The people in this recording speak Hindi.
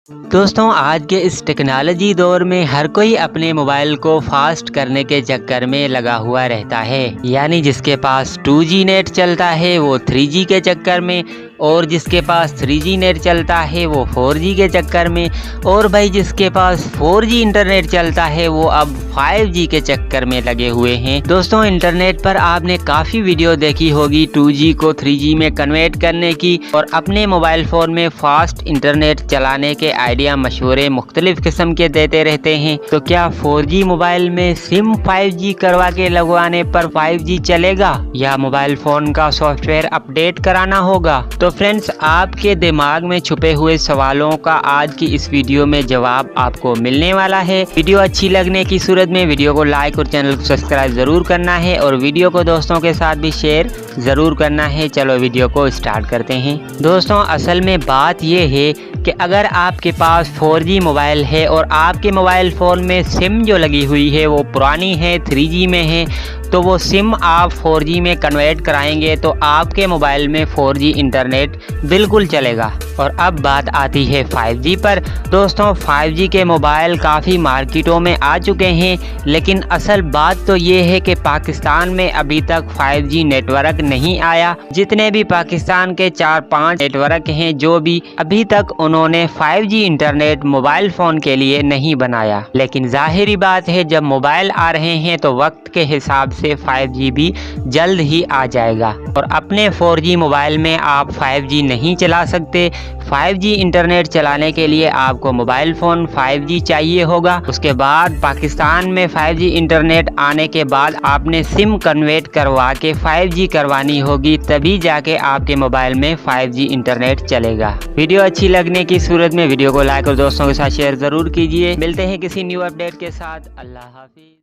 दोस्तों आज के इस टेक्नोलॉजी दौर में हर कोई अपने मोबाइल को फास्ट करने के चक्कर में लगा हुआ रहता है। यानी जिसके पास 2G नेट चलता है वो 3G के चक्कर में, और जिसके पास 3G नेट चलता है वो 4G के चक्कर में, और भाई जिसके पास 4G इंटरनेट चलता है वो अब 5G के चक्कर में लगे हुए हैं। दोस्तों इंटरनेट पर आपने काफ़ी वीडियो देखी होगी 2G को 3G में कन्वर्ट करने की, और अपने मोबाइल फ़ोन में फास्ट इंटरनेट चलाने के आइडिया मशवरे मुख्तलिफ किस्म के देते रहते हैं। तो क्या 4G मोबाइल में सिम 5G करवा के लगवाने पर 5G चलेगा, या मोबाइल फ़ोन का सॉफ्टवेयर अपडेट कराना होगा? तो फ्रेंड्स आपके दिमाग में छुपे हुए सवालों का आज की इस वीडियो में जवाब आपको मिलने वाला है। वीडियो अच्छी लगने की सूरत में वीडियो को लाइक और चैनल को सब्सक्राइब ज़रूर करना है, और वीडियो को दोस्तों के साथ भी शेयर ज़रूर करना है। चलो वीडियो को स्टार्ट करते हैं। दोस्तों असल में बात यह है कि अगर आपके पास 4G मोबाइल है और आपके मोबाइल फ़ोन में सिम जो लगी हुई है वो पुरानी है, 3G में है, तो वो सिम आप 4G में कन्वर्ट कराएंगे तो आपके मोबाइल में 4G इंटरनेट बिल्कुल चलेगा। और अब बात आती है 5G पर। दोस्तों 5G के मोबाइल काफ़ी मार्केटों में आ चुके हैं, लेकिन असल बात तो ये है कि पाकिस्तान में अभी तक 5G नेटवर्क नहीं आया। जितने भी पाकिस्तान के 4-5 नेटवर्क हैं जो भी अभी तक उन्होंने 5G इंटरनेट मोबाइल फ़ोन के लिए नहीं बनाया। लेकिन जाहिरी बात है जब मोबाइल आ रहे हैं तो वक्त के हिसाब से 5G भी जल्द ही आ जाएगा, और अपने 4G मोबाइल में आप 5G नहीं चला सकते। 5G इंटरनेट चलाने के लिए आपको मोबाइल फ़ोन 5G चाहिए होगा। उसके बाद पाकिस्तान में 5G इंटरनेट आने के बाद आपने सिम कन्वर्ट करवा के 5G करवानी होगी, तभी जाके आपके मोबाइल में 5G इंटरनेट चलेगा। वीडियो अच्छी लगने की सूरत में वीडियो को लाइक और दोस्तों के साथ शेयर ज़रूर कीजिए। मिलते हैं किसी न्यू अपडेट के साथ। अल्लाह हाफिज़।